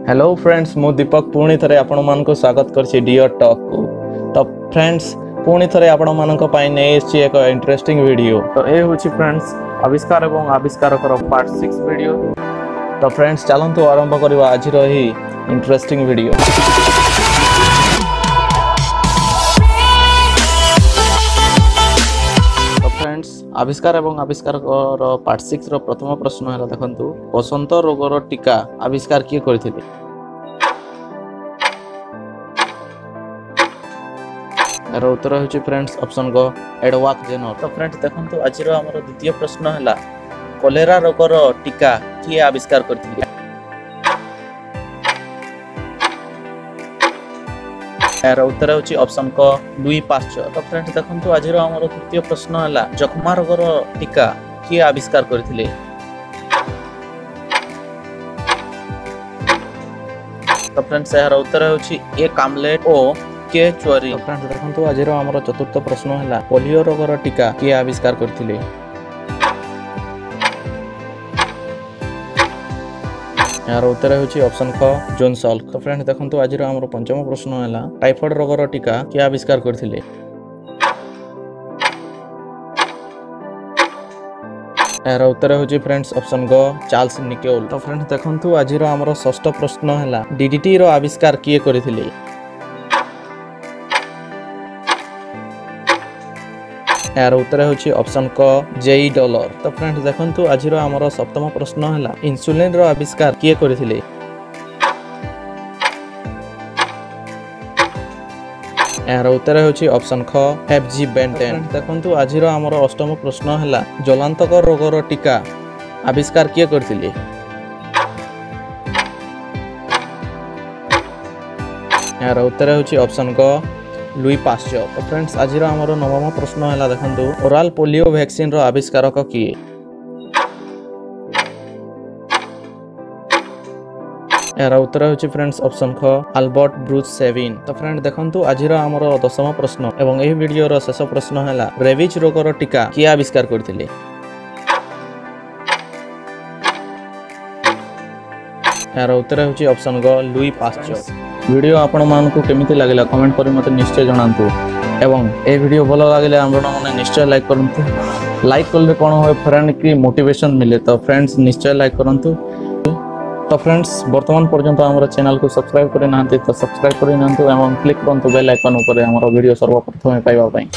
Hello friends मु दीपक पुणी थे आपण मान को स्वागत करछि डियर टॉक को। तो फ्रेंड्स पुणी थे आपण मान को पाई नै एछि एक इंटरेस्टिंग वीडियो। तो ए होछि फ्रेंड्स आविष्कार एवं आविष्कारकर पार्ट 6 वीडियो। तो फ्रेंड्स चलंतु आरंभ करबा आज रही इंटरेस्टिंग वीडियो। तो फ्रेंड्स आविष्कार एवं आविष्कारकर पार्ट 6 रो प्रथम प्रश्न है देखंतु बसंत रोगर टीका आविष्कार किए करथिले। यार उत्तर होछि फ्रेंड्स ऑप्शन ग एडवर्ड जेनर। तो फ्रेंड्स देखंतु आज रो हमर द्वितीय प्रश्न हला कोलेरा रोगर टीका किए आविष्कार करथिले। यार उत्तर होछि ऑप्शन क लुई पास्चर। तो फ्रेंड्स देखंतु आज रो हमर तृतीय प्रश्न हला जखमा रोगर टीका किए आविष्कार करथिले। तो फ्रेंड्स यार उत्तर होछि ए कामलेट ओ के चोरी। तो फ्रेंड्स देखंतु आज रो हमर चतुर्थ प्रश्न हला पोलियो रोगर टीका किए आविष्कार करथिले। यार उत्तर होछि ऑप्शन ख जॉन सल्क। तो फ्रेंड्स देखंतु आज रो हमर पंचम प्रश्न हला टाइफॉइड रोगर टीका किए आविष्कार करथिले। यार उत्तर होछि फ्रेंड्स ऑप्शन ग चार्ल्स निकोल। तो फ्रेंड्स देखंतु आज रो हमर षष्ठ प्रश्न हला डीडीटी रो आविष्कार किए करथिले। यार उत्तर होछि ऑप्शन क जेई डॉलर। तो फ्रेंड्स देखंतु आज रो हमर सप्तम प्रश्न हला इंसुलिन रो आविष्कार किए करथिले। यार उत्तर होछि ऑप्शन ख एफजी बेंटेन। देखंतु आज रो हमर अष्टम प्रश्न हला जलांतक रोगर टीका आविष्कार किए करथिले। यार उत्तर होछि ऑप्शन क लुई पास्चर। तो फ्रेंड्स आज रो हमर नवम प्रश्न हला देखंतु ओरल पोलियो वैक्सीन रो आविष्कारक किए। यार उत्तर होछि फ्रेंड्स ऑप्शन ख अल्बर्ट ब्रूच सेविन। तो फ्रेंड्स देखंतु आज रो हमर दशम प्रश्न एवं एही वीडियो रो शेष प्रश्न हला रेबिज रोगर टीका किए आविष्कार करथिले। यार उत्तर होछि ऑप्शन ग लुई पास्चर। वीडियो आपण मानकु केमिति लागला कमेंट करि मते निश्चय जणांतु एवं ए वीडियो भलो लागले आपण माने निश्चय लाइक करंतु। लाइक करले कोन होय फ्रेंड की मोटिवेशन मिले। तो फ्रेंड्स निश्चय लाइक करंतु। तो फ्रेंड्स वर्तमान पर्यंत हमर चैनल को सब्सक्राइब करि नांती तो सब्सक्राइब करि नांतु एवं क्लिक करंतु बेल आइकन ऊपर हमर वीडियो सर्वप्रथम पाइबा पई।